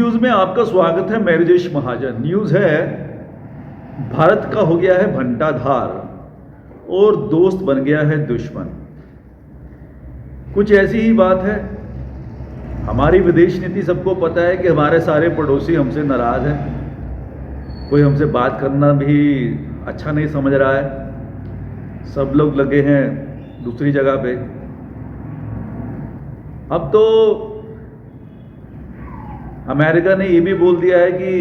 News में आपका स्वागत है। मैं रिजेश महाजन। न्यूज़ है, भारत का हो गया है भंटाधार और दोस्त बन गया है दुश्मन। कुछ ऐसी ही बात है। हमारी विदेश नीति सबको पता है कि हमारे सारे पड़ोसी हमसे नाराज़ हैं। कोई हमसे बात करना भी अच्छा नहीं समझ रहा है। सब लोग लगे हैं दूसरी जगह पे। अब तो अमेरिका ने ये भी बोल दिया है कि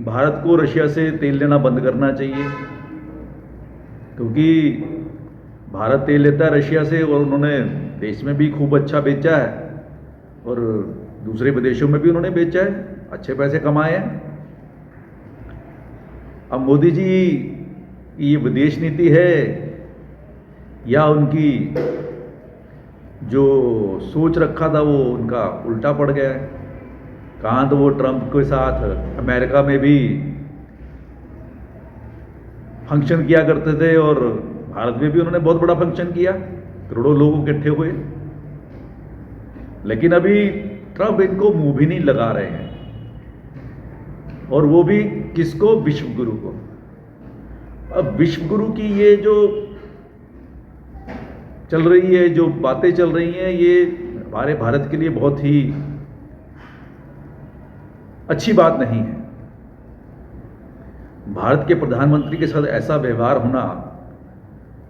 भारत को रशिया से तेल लेना बंद करना चाहिए, क्योंकि भारत तेल लेता है रशिया से और उन्होंने देश में भी खूब अच्छा बेचा है और दूसरे विदेशों में भी उन्होंने बेचा है, अच्छे पैसे कमाए हैं। अब मोदी जी की ये विदेश नीति है या उनकी जो सोच रखा था वो उनका उल्टा पड़ गया है। कहाँ तो वो ट्रंप के साथ अमेरिका में भी फंक्शन किया करते थे और भारत में भी उन्होंने बहुत बड़ा फंक्शन किया, करोड़ों लोग इकट्ठे हुए। लेकिन अभी ट्रंप इनको मुंह भी नहीं लगा रहे हैं, और वो भी किसको? विश्व गुरु को। अब विश्व गुरु की ये जो चल रही है, जो बातें चल रही हैं, ये हमारे भारत के लिए बहुत ही अच्छी बात नहीं है। भारत के प्रधानमंत्री के साथ ऐसा व्यवहार होना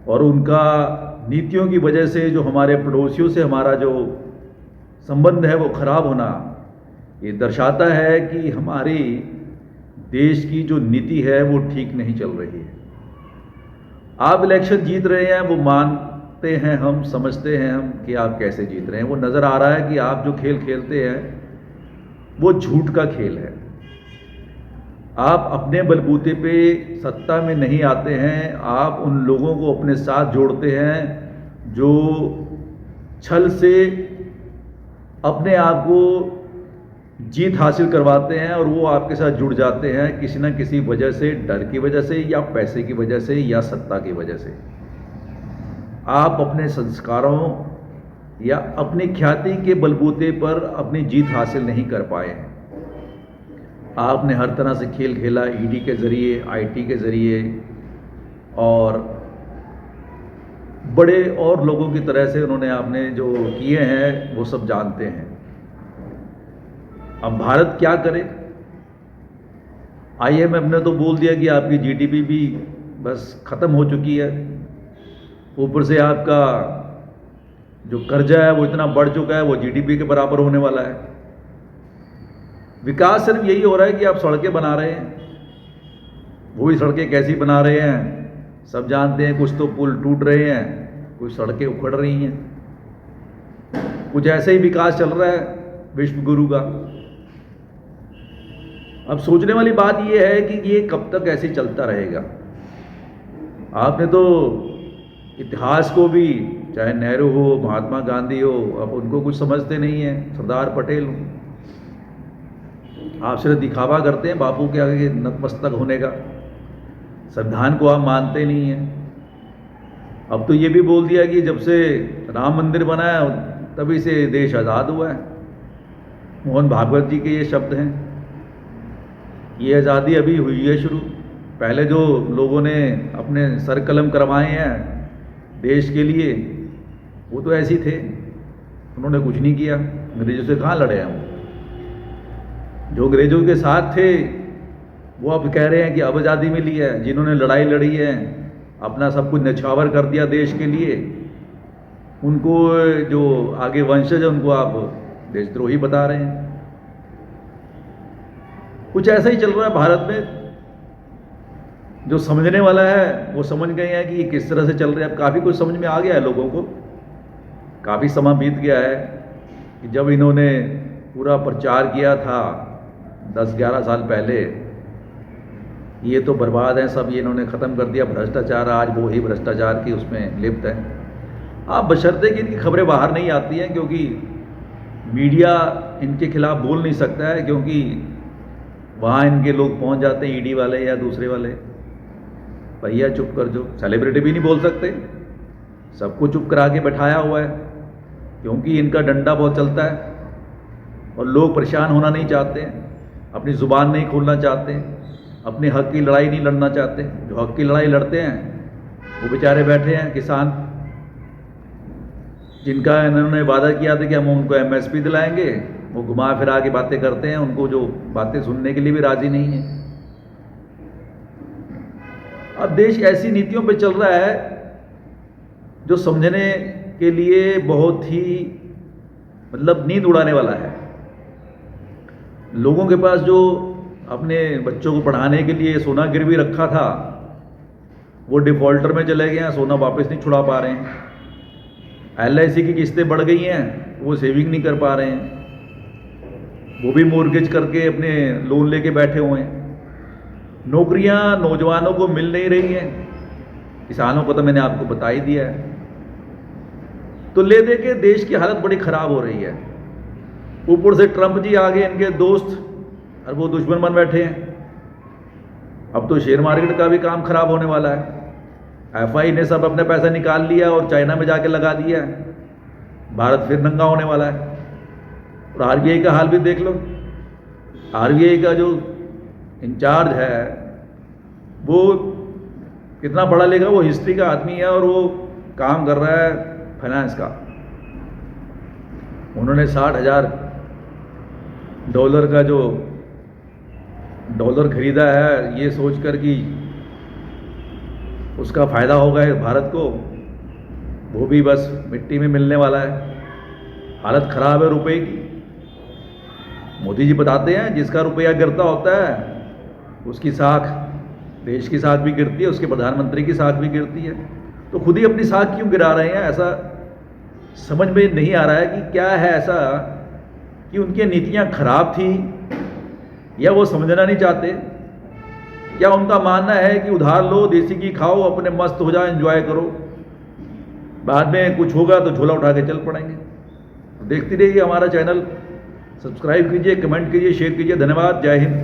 और उनका नीतियों की वजह से जो हमारे पड़ोसियों से हमारा जो संबंध है वो खराब होना, ये दर्शाता है कि हमारी देश की जो नीति है वो ठीक नहीं चल रही है। आप इलेक्शन जीत रहे हैं, वो मानते हैं हम, समझते हैं हम कि आप कैसे जीत रहे हैं। वो नज़र आ रहा है कि आप जो खेल खेलते हैं वो झूठ का खेल है। आप अपने बलबूते पे सत्ता में नहीं आते हैं, आप उन लोगों को अपने साथ जोड़ते हैं जो छल से अपने आप को जीत हासिल करवाते हैं, और वो आपके साथ जुड़ जाते हैं किसी न किसी वजह से, डर की वजह से या पैसे की वजह से या सत्ता की वजह से। आप अपने संस्कारों या अपनी ख्याति के बलबूते पर अपनी जीत हासिल नहीं कर पाए हैं। आपने हर तरह से खेल खेला, ईडी के ज़रिए, आईटी के ज़रिए और बड़े और लोगों की तरह से उन्होंने आपने जो किए हैं वो सब जानते हैं। अब भारत क्या करे? आईएमएफ ने तो बोल दिया कि आपकी जीडीपी भी बस ख़त्म हो चुकी है, ऊपर से आपका जो कर्जा है वो इतना बढ़ चुका है, वो जीडीपी के बराबर होने वाला है। विकास सिर्फ यही हो रहा है कि आप सड़कें बना रहे हैं। वही सड़कें कैसी बना रहे हैं सब जानते हैं। कुछ तो पुल टूट रहे हैं, कुछ सड़कें उखड़ रही हैं, कुछ ऐसे ही विकास चल रहा है विश्व गुरु का। अब सोचने वाली बात यह है कि ये कब तक ऐसे चलता रहेगा। आपने तो इतिहास को भी, चाहे नेहरू हो, महात्मा गांधी हो, अब उनको कुछ समझते नहीं हैं, सरदार पटेल हो, आप सिर्फ दिखावा करते हैं बापू के आगे नतमस्तक होने का। संविधान को आप मानते नहीं हैं। अब तो ये भी बोल दिया कि जब से राम मंदिर बना है तभी से देश आज़ाद हुआ है। मोहन भागवत जी के ये शब्द हैं। ये आज़ादी अभी हुई है शुरू। पहले जो लोगों ने अपने सर कलम करवाए हैं देश के लिए, वो तो ऐसे ही थे, उन्होंने कुछ नहीं किया। अंग्रेजों से कहाँ लड़े हैं वो? जो अंग्रेजों के साथ थे वो अब कह रहे हैं कि अब आज़ादी मिली है। जिन्होंने लड़ाई लड़ी है, अपना सब कुछ न्यौछावर कर दिया देश के लिए, उनको जो आगे वंशज है उनको आप देशद्रोही बता रहे हैं। कुछ ऐसा ही चल रहा है भारत में। जो समझने वाला है वो समझ गए हैं कि ये किस तरह से चल रहा है। अब काफ़ी कुछ समझ में आ गया है लोगों को। काफ़ी समय बीत गया है कि जब इन्होंने पूरा प्रचार किया था 10-11 साल पहले, ये तो बर्बाद है सब, ये इन्होंने ख़त्म कर दिया भ्रष्टाचार। आज वो ही भ्रष्टाचार की उसमें लिप्त है। आप बशर्ते कि इनकी खबरें बाहर नहीं आती हैं, क्योंकि मीडिया इनके खिलाफ बोल नहीं सकता है, क्योंकि वहाँ इनके लोग पहुँच जाते हैं, ईडी वाले या दूसरे वाले। भैया चुप कर, जो सेलिब्रिटी भी नहीं बोल सकते, सबको चुप करा के बैठाया हुआ है, क्योंकि इनका डंडा बहुत चलता है और लोग परेशान होना नहीं चाहते हैं। अपनी ज़ुबान नहीं खोलना चाहते, अपने हक़ की लड़ाई नहीं लड़ना चाहते। जो हक़ की लड़ाई लड़ते हैं वो बेचारे बैठे हैं किसान, जिनका इन्होंने वादा किया था कि हम उनको MSP दिलाएंगे, वो घुमा फिरा के बातें करते हैं, उनको जो बातें सुनने के लिए भी राज़ी नहीं है। अब देश ऐसी नीतियों पे चल रहा है जो समझने के लिए बहुत ही मतलब नींद उड़ाने वाला है। लोगों के पास जो अपने बच्चों को पढ़ाने के लिए सोना गिरवी रखा था वो डिफ़ॉल्टर में चले गए हैं, सोना वापस नहीं छुड़ा पा रहे हैं। LIC की किस्तें बढ़ गई हैं, वो सेविंग नहीं कर पा रहे हैं, वो भी मोर्गेज करके अपने लोन लेके बैठे हुए हैं। नौकरियां नौजवानों को मिल नहीं रही हैं, किसानों को तो मैंने आपको बता ही दिया है। तो ले दे के देश की हालत बड़ी ख़राब हो रही है। ऊपर से ट्रंप जी आगे इनके दोस्त और वो दुश्मन बन बैठे हैं। अब तो शेयर मार्केट का भी काम खराब होने वाला है। FI ने सब अपने पैसा निकाल लिया और चाइना में जाके लगा दिया है। भारत फिर नंगा होने वाला है। और RBI का हाल भी देख लो। RBI का जो इंचार्ज है वो कितना पढ़ा लिखा, वो हिस्ट्री का आदमी है और वो काम कर रहा है फाइनेंस का। उन्होंने $60,000 का जो डॉलर खरीदा है ये सोचकर कि उसका फ़ायदा होगा भारत को, वो भी बस मिट्टी में मिलने वाला है। हालत ख़राब है रुपए की। मोदी जी बताते हैं जिसका रुपया गिरता होता है उसकी साख, देश की साख भी गिरती है, उसके प्रधानमंत्री की साख भी गिरती है। तो खुद ही अपनी साख क्यों गिरा रहे हैं, ऐसा समझ में नहीं आ रहा है कि क्या है ऐसा कि उनकी नीतियां खराब थी या वो समझना नहीं चाहते, या उनका मानना है कि उधार लो, देसी घी खाओ, अपने मस्त हो जाओ, एंजॉय करो, बाद में कुछ होगा तो झोला उठा के चल पड़ेंगे। तो देखते रहिए हमारा चैनल, सब्सक्राइब कीजिए, कमेंट कीजिए, शेयर कीजिए। धन्यवाद। जय हिंद।